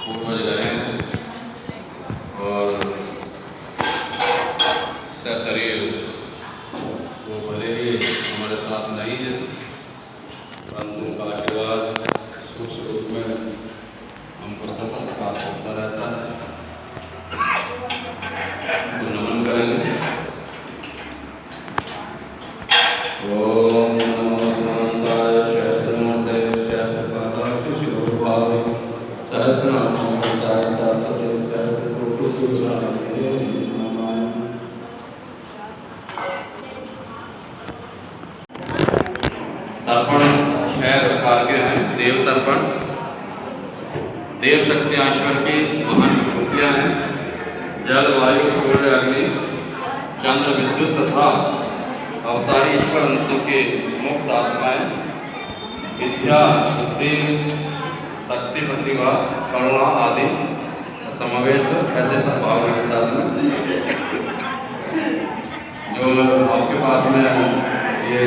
पूर्वज गए हैं और इसका शरीर वो भले ही हमारे साथ नहीं है, परंतु उनका आशीर्वाद सूक्ष्म रूप में हमको सतत प्राप्त होता रहता है। तो नमन करेंगे। ओम नमो भगवताय सहस्रमूर्ते सहस्रपादाय शिवरूपाय सहस्रनाम संसार शास्त्रे सहस्रकोटियुगाय नमः। तर्पण 6 प्रकार के हैं। देव तर्पण, देव शक्ति ईश्वर की महान विभूतियाँ हैं। जल, वायु, सूर्य, अग्नि, चंद्र, विद्युत तथा अवतारी ईश्वर अंशों के मुक्त आत्माएं विद्या, बुद्धि, शक्ति, प्रतिभा, करुणा आदि समावेश ऐसे सब भावना के साथ में जो आपके पास में ये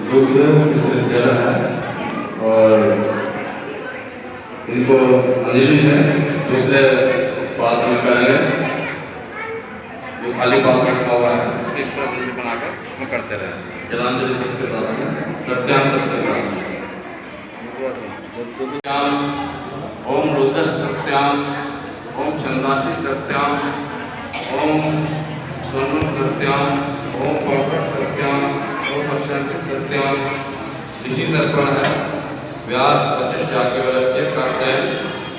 दुग्ध जल है और इनको अंजलि से दूसरे पास में करेंगे। जो खाली पास रखा हुआ है उससे इस तरह अंजलि बनाकर उसमें करते रहे। जलांजलि सबके साथ में सत्याम सबके साथ में ओम रुद्र सत्याम, ओम छंदासी सत्याम, ओम स्वर्ण सत्याम, ओम पौत्र सत्याम, ओम पश्चात सत्याम। ऋषि तर्पण है। व्यास, वशिष्ठ, याज्ञवल्क्य करते हैं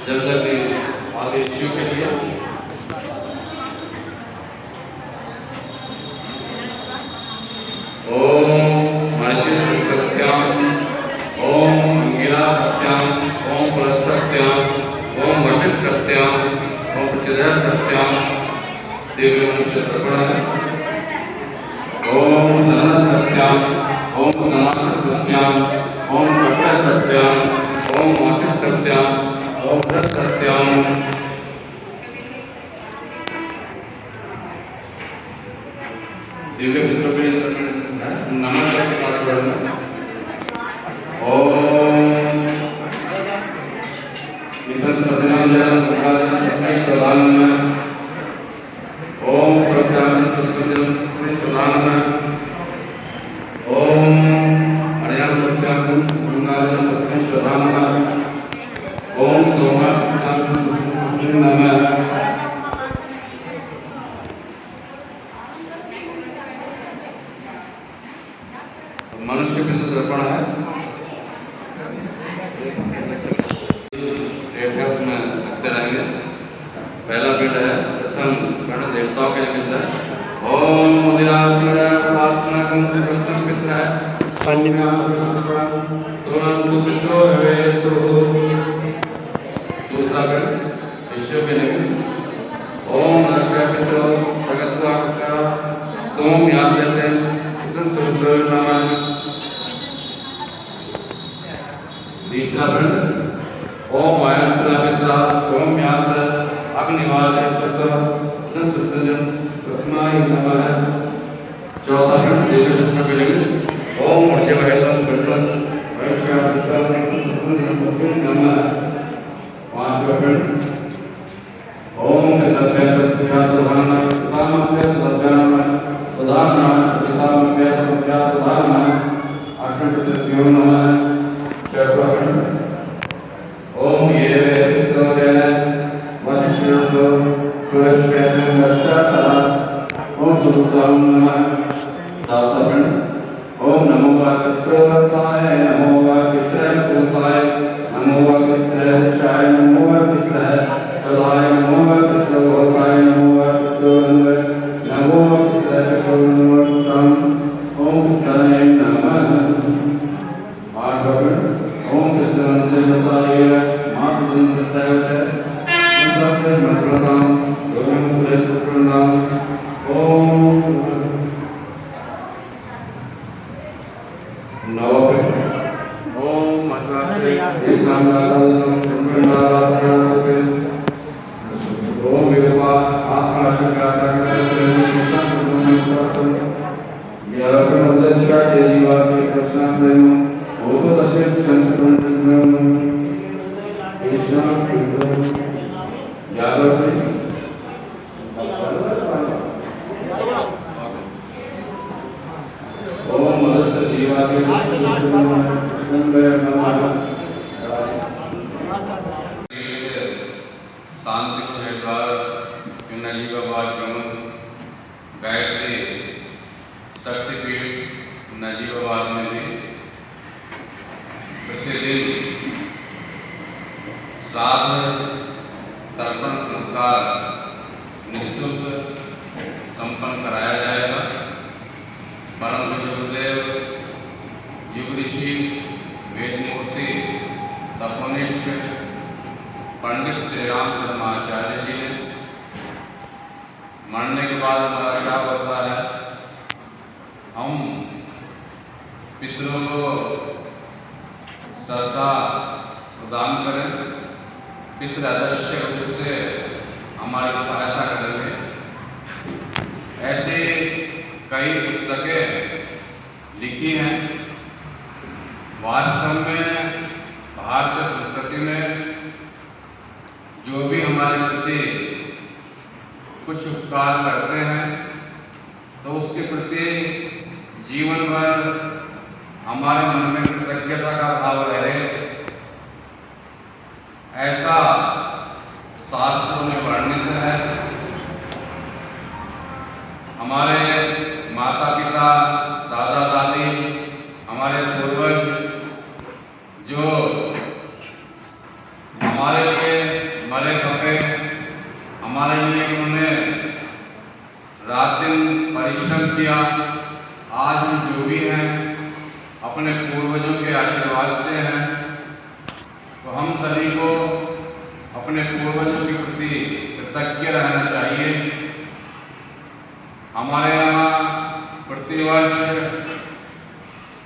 जब तक आदि ऋषियों के लिए। ओम महर्षि सत्याम, ओम अंगिरा सत्याम, ओम पुलस्त्य सत्याम, ओम वशिष्ठ सत्याम, ओम पृथ्वी सत्याम। देवी मनुष्य तर्पण है। ओम सनद सत्याम, ओम सनातन सत्याम, ओम कट्ट सत्याम, ओम मासिक सत्याम, ओम व्रत सत्याम। दिव्य पुत्र के नमन करके साथ पढ़ना। ओम इदं सदनं जनं सुखादं तस्मै सदानंद। ओम प्रत्यानंद सत्संजन तस्मै सदानंद। ओम अनया सत्यानंद गंगाजन तस्मै सदानंद। ओम सोमानंद तस्मै नमः। मनुष्य पिंड तर्पण है। उसमें रखते रहेंगे। पहला पिंड है, प्रथम पिंड देवताओं के लिए है। ओम मुदिरात्मनागम प्रथम पित्र है। तुरंतु पित्रो भवेस्तु। दूसरा पिंड विश्व के लिए। ओम अग्र पित्रो जगत्वा सोम यास्यते पितृ नमः। तीसरा पिंड ओम वायंत्र पित्रा सोम व्यास अग्निवास सत्सजन तस्मै नमः। चौथा पिंड देव कृष्ण के लिए। ओम मर्जवहतम पिंडम वैश्वापितम तस्मै नमः। पांचवा पिंड ओम तद्भ्य सत्या सुधाना पितामह तद्भ्याम सुधाना पितामह सत्या सुधाना। अष्टम पितृभ्यो नमः। छठवां पिंड ओम ये वेदितोजन वशिष्ठो पुरस्कृतं गच्छता। ओम सुतां नमः। सातवां पिंड ओम नमो वाकित्रवसाय, नमो वाकित्रसुसाय, नमो वाकित्रशाय, नमो वाकित्रसदाय, नमो वाकित्रभोगाय, नमो वाकित्रवन्वय, नमो वाकित्रशोणवत्तम। ओम कृष्णाय नमः। आठवां पिंड ओम कृष्णवंशे बताय मातृवंश सत्यावचय संसर्गे मंत्रताम योगम पुरेशपुत्रनाम। ओम नवम पिंड ओम मत्वाश्री ईशानदातम ब्रह्मणाराधनाते। ओम विभवा आत्माशंकातम यज्ञ जीवा के कृष्ण प्रेम ओम तस्मै चंद्रमंडलम ईशान शांतिपुर हरिद्वार नजीबाबाद जम्मू गायत्री शक्तिपीठ नजीबाबाद में भी प्रतिदिन श्राद्ध तर्पण संस्कार निःशुल्क संपन्न कराया जाएगा। परम गुरुदेव युग ऋषि वेदमूर्ति तपोनिष्ठ पंडित श्री राम शर्माचार्य जी ने मरने के बाद हमारा क्या होता है, हम पितरों को श्रद्धा प्रदान करें, पितृ अदृश्य रूप से हमारी सहायता करेंगे। ऐसी कई पुस्तकें लिखी हैं। वास्तव में भारतीय संस्कृति में जो भी हमारे प्रति कुछ उपकार करते हैं तो उसके प्रति जीवन भर हमारे मन में कृतज्ञता का भाव रहे, ऐसा शास्त्रों में वर्णित है। हमारे माता पिता, दादा दादी, हमारे पूर्वज जो हमारे लिए मरे खपे, हमारे लिए उन्होंने रात दिन परिश्रम किया, आज हम जो भी हैं अपने पूर्वजों के आशीर्वाद से हैं। तो हम सभी को अपने पूर्वजों के प्रति कृतज्ञ रहना चाहिए। हमारे यहाँ प्रतिवर्ष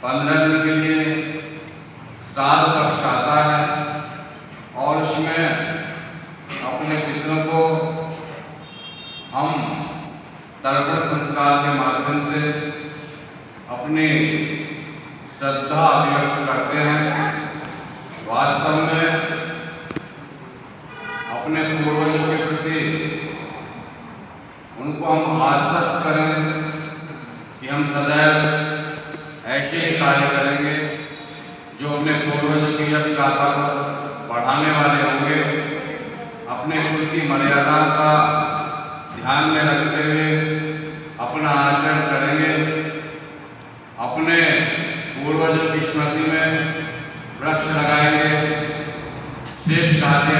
15 दिन के लिए श्राद्ध पक्ष आता है और उसमें अपने पितरों को हम तर्पण संस्कार के माध्यम से अपनी श्रद्धा अभिव्यक्त करते हैं। वास्तव में अपने पूर्वजों के प्रति उनको हम आश्वस्त करें कि हम सदैव ऐसे ही कार्य करेंगे जो अपने पूर्वजों की यश गाथा को बढ़ाने वाले होंगे। अपने कुल की मर्यादा का ध्यान में रखते हुए अपना आचरण करेंगे। अपने पूर्वजों की स्मृति में वृक्ष लगाएंगे, श्रेष्ठ कार्य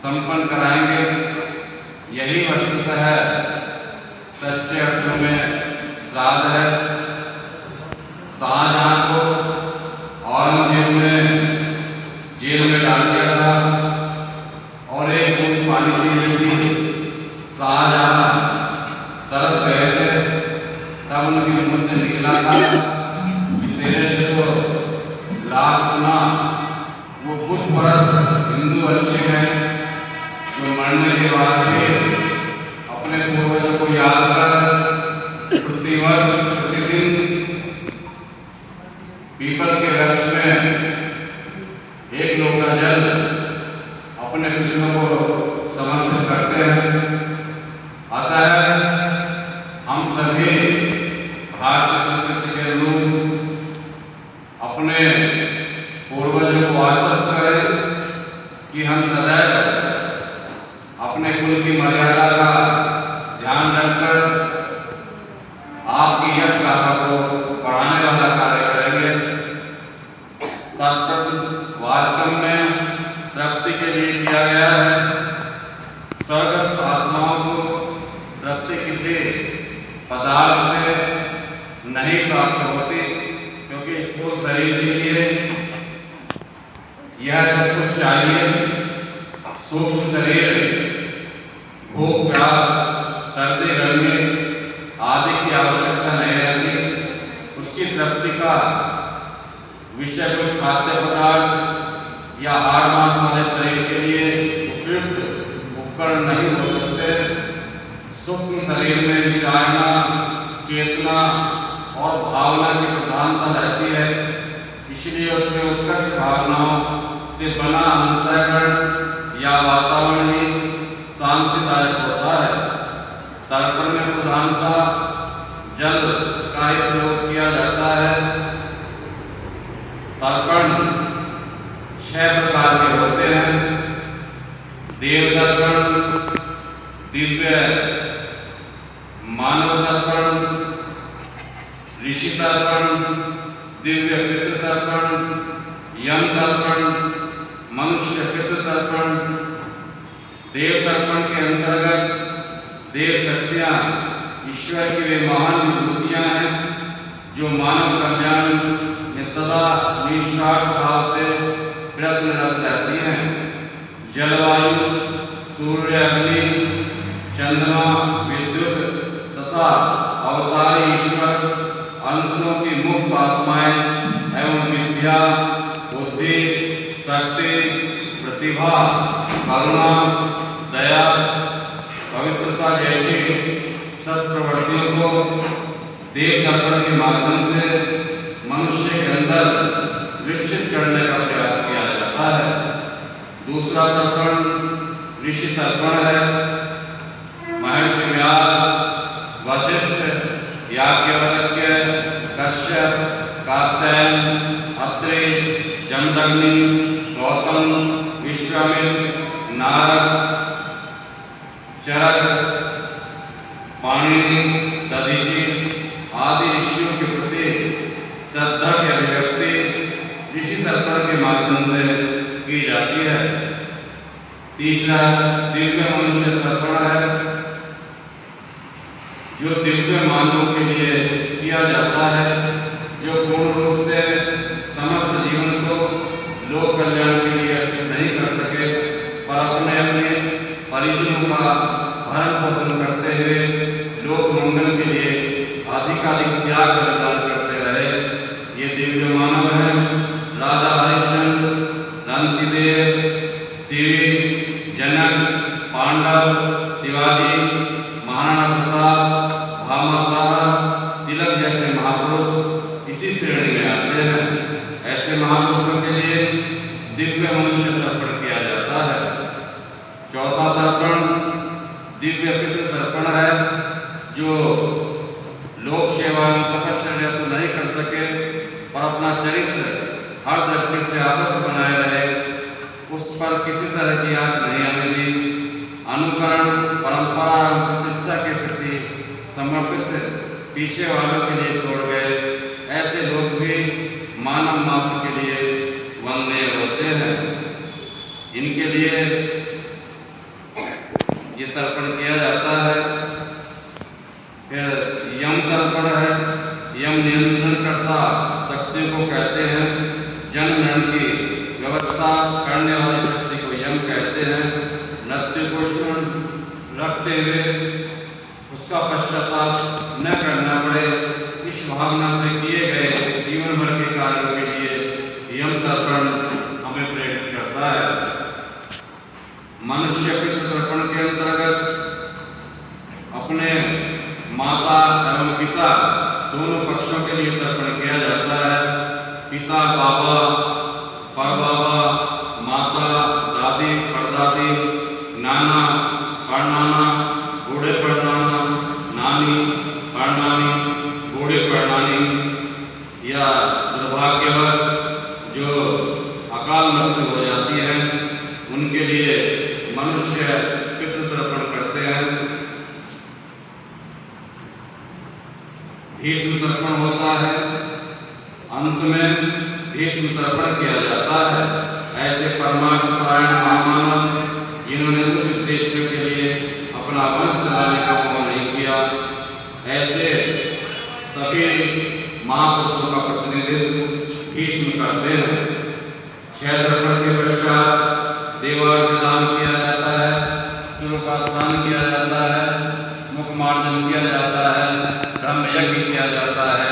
संपन्न कराएंगे। यही वस्तुतः है सच्चे अर्थों में श्राद्ध है। शाहजहां को औरंगजेब ने जेल में डाल दिया था और एक बूंद पानी पीने की शाहजहां तरस गए थे। तब उनके मुंह से निकला था कि तेरे से तो लाख गुना वो बुत परस्त हिंदू अच्छे हैं जो मरने के बाद भी अपने पूर्वजों को याद कर प्रतिवर्ष प्रतिदिन पीपल के वृक्ष में एक लोटा जल अपने पितरों को समर्पित करते हैं। अतः हम सभी भारतीय संस्कृति के अनुरूप अपने पूर्वजों को आश्वस्त करें कि हम सदैव अपने कुल की मर्यादा का ध्यान रखकर आपकी यश गाथा को बढ़ाने वाला कार्य करेंगे। तब वास्तव में तृप्ति के लिए किया गया है। स्वर्गस्थ आत्माओं को तृप्ति किसी पदार्थ से नहीं प्राप्त होती, क्योंकि स्थूल शरीर के लिए यह सब कुछ चाहिए। सूक्ष्म शरीर भूख प्यास, सर्दी गर्मी आदि की आवश्यकता नहीं रहती। उसकी तृप्ति का विषय कोई खाद्य पदार्थ या हाड़ मांस वाले शरीर के लिए उपयुक्त उपकरण नहीं हो सकते। सूक्ष्म शरीर में विचारना, चेतना और भावना की प्रधानता रहती है। इसलिए उसमें उत्कृष्ट भावनाओं से बना अंतःकरण या वातावरण ही शांतिदायक होता है। तर्पण में प्रधानता जल का ही प्रयोग किया जाता है। तर्पण 6 प्रकार के होते हैं। देव तर्पण, दिव्य मानव तर्पण, ऋषि तर्पण, दिव्य पितृ तर्पण, यम तर्पण, मनुष्य पितृ तर्पण। देव तर्पण के अंतर्गत देव शक्तियां ईश्वर की वे महान विभूतियां हैं जो मानव कल्याण में सदा निस्वार्थ भाव से प्रयत्नरत रहती हैं। जलवायु, सूर्य, अग्नि, चंद्रमा, विद्युत तथा अवतारी ईश्वर अंशों की मुक्त आत्माएं एवं विद्या, बुद्धि, शक्ति, प्रतिभा, करुणा, दया, पवित्रता जैसी सत्प्रवृत्तियों को देव तर्पण के माध्यम से मनुष्य के अंदर विकसित करने का प्रयास किया जाता है। दूसरा तर्पण ऋषि तर्पण है। महर्षि व्यास, वशिष्ठ, याज्ञवल्क्य, कश्यप, कात्यायन, अत्रि, जमदग्नि, गौतम, विश्वामित्र, नारद, चरक, पाणिनि, दधीचि आदि ऋषियों के प्रति श्रद्धा की अभिव्यक्ति ऋषि तर्पण के माध्यम से की जाती है। तीसरा दिव्य मनुष्य तर्पण है जो दिव्य मानवों के लिए किया जाता है, जो पूर्ण रूप से समस्त जीवन को लोक कल्याण के लिए नहीं कर सके पर अपने अपने परिजनों का भरण पोषण करते हुए लोक मंगल के लिए अधिकाधिक त्याग बलिदान करते रहे। ये दिव्य मानव है। राजा हरिश्चंद्र, रंतिदेव, शिवी, जनक, पांडव, शिवाजी, महाराणा प्रताप, भामाशाह, तिलक जैसे महापुरुष इसी श्रेणी में आते हैं। ऐसे महापुरुषों के लिए दिव्य मनुष्य तर्पण किया जाता है। चौथा तर्पण दिव्य पितृ तर्पण है जो लोक सेवा में तपस्या तो नहीं कर सके पर अपना चरित्र हर दृष्टि से आदर्श बनाए रहे, उस पर किसी तरह की आंच नहीं आने दी। अनुकरण, परंपरा और प्रतिष्ठा के प्रति समर्पित पीछे वालों के लिए छोड़ गए ऐसे लोग भी मानव मात्र के लिए वंदनीय होते हैं। इनके लिए ये तर्पण किया जाता है। फिर यम तर्पण है। यम नियंत्रणकर्ता शक्ति को कहते हैं। जन्म मरण की व्यवस्था करने वाली शक्ति को यम कहते हैं। मृत्यु को रखते हुए उसका पश्चाताप न करना पड़े, इस भावना से किए गए जीवन भर के कार्यों के लिए यम तर्पण हमें प्रेरित करता है। मनुष्य पितृ तर्पण के अंतर्गत अपने माता एवं पिता दोनों पक्षों के लिए तर्पण किया जाता है। पिता बाबा, परबाबा, माता, दादी, परदादी, नाना, परनाना, बूढ़े परनाना, नानी, परनानी, बूढ़े परनानी या दुर्भाग्यवश जो अकाल मृत्यु हो जाती है उनके लिए मनुष्य पितृ तर्पण करते हैं। भीष्म तर्पण होता है। अंत में भीष्म तर्पण किया जाता है। ऐसे परमात्मपरायण महामानव जिन्होंने उस उद्देश्य के लिए अपना वंश चलाने का वो नहीं किया, ऐसे सभी महापुरुषों का प्रतिनिधित्व भीष्म करते हैं। क्षय तर्पण के पश्चात देवार्घ्यदान किया जाता है, सूर्य स्नान किया जाता है, मुखमार्जन किया जाता है, ब्रह्म यज्ञ किया जाता है,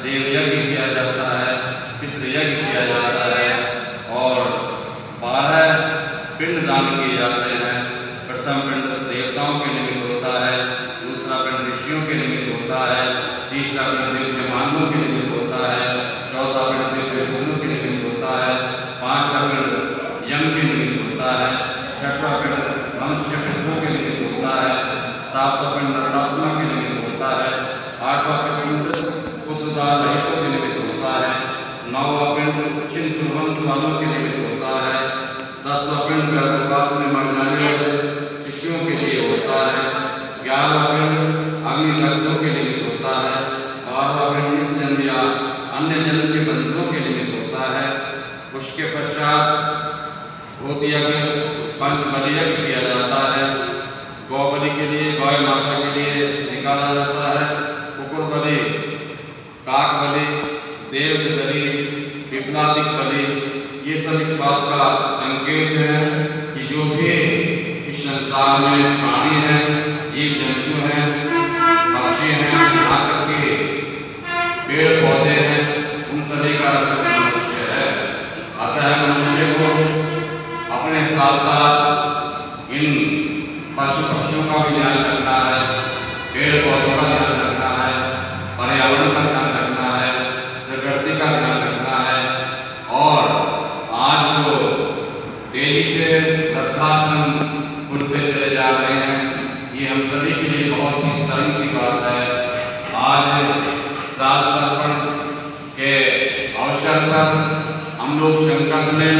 देव यज्ञ किया जाता है, पितृयज्ञ किया जाता है और 12 पिंड दान किए जाते हैं। प्रथम पिंड देवताओं के निमित्त होता है, दूसरा पिंड ऋषियों के निमित्त होता है, तीसरा पिंड दिव्य मानवों के निमित्त होता है, चौथा पिंड दिव्य गुरुओं के निमित्त होता है, पांचवा पिंड यम के निमित्त होता है, छठवां पिंड मनुष्य पितरों के निमित्त होता है, सातवां पिंड नरात्मा के निमित्त होता है, आठवां पिंड पुत्रदार रहितों के निमित्त होता है, नौवां पिंड चिंतु वंश वालों के निमित्त होता है, 10वां पिंड गर्भपात में मर जाने यज्ञ पंच बलि यज्ञ किया जाता है। गौ बलि के लिए गौ माता के लिए निकाला जाता है कुकुर बलि, काक बलि, देव बलि, विप्लादिक बलि। ये सब इस बात का संकेत है कि जो भी इस संसार में प्राणी हैं, जीव जंतु हैं, पक्षी हैं, यहाँ तक कि पेड़ पौधे हैं, उन सभी का रक्षक मनुष्य है। अतः मनुष्य को अपने साथ साथ इन पशु पक्षियों का भी ध्यान रखना है, पेड़ पौधों का ध्यान रखना है, पर्यावरण का ध्यान रखना है, प्रकृति का ध्यान रखना है। और आज जो तेजी से वृद्धाश्रम खुलते चले जा रहे हैं, ये हम सभी के लिए बहुत ही शर्म की बात है। आज श्राद्ध तर्पण के अवसर पर हम लोग संकल्प लें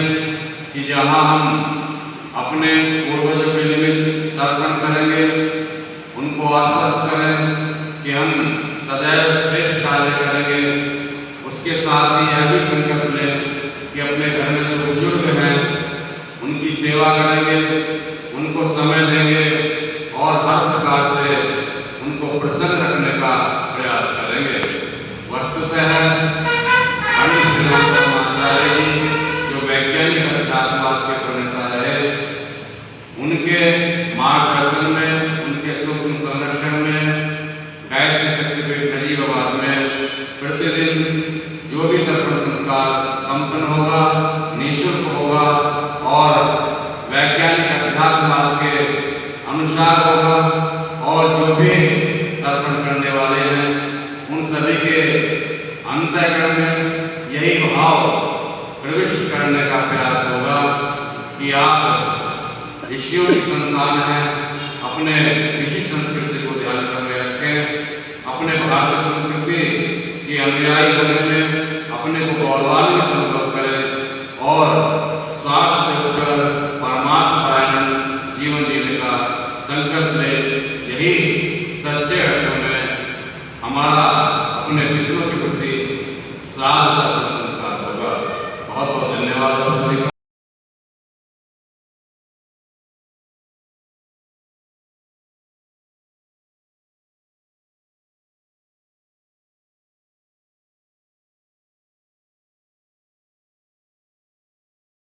कि जहाँ हम अपने पूर्वजों के निमित्त तर्पण करेंगे, उनको आश्वस्त करें कि हम सदैव श्रेष्ठ कार्य करेंगे। उसके साथ ही यह भी संकल्प लें कि अपने घर में जो बुजुर्ग हैं उनकी सेवा करेंगे, उनको समय देंगे और हर प्रकार से उनको प्रसन्न रखने का प्रयास करेंगे। वस्तुतः आचार्य जी जो वैज्ञानिक अध्यात्मवाद के प्रणेता रहे, उनके मार्गदर्शन में, उनके सूक्ष्म संरक्षण में गायत्री शक्तिपीठ नजीबाबाद में प्रतिदिन जो भी तर्पण संस्कार संपन्न होगा निःशुल्क होगा और वैज्ञानिक अध्यात्मवाद के अनुसार होगा। और जो भी तर्पण करने वाले हैं उन सभी के अंतःकरण में यही भाव प्रविष्ट करने का प्रयास होगा कि आप ऋषियों की संतान हैं, अपने ऋषि संस्कृति को ध्यान में रखें, अपने भारतीय संस्कृति के अनुयायी बनने में अपने को गौरवान्वित अनुभव करें और स्वार्थ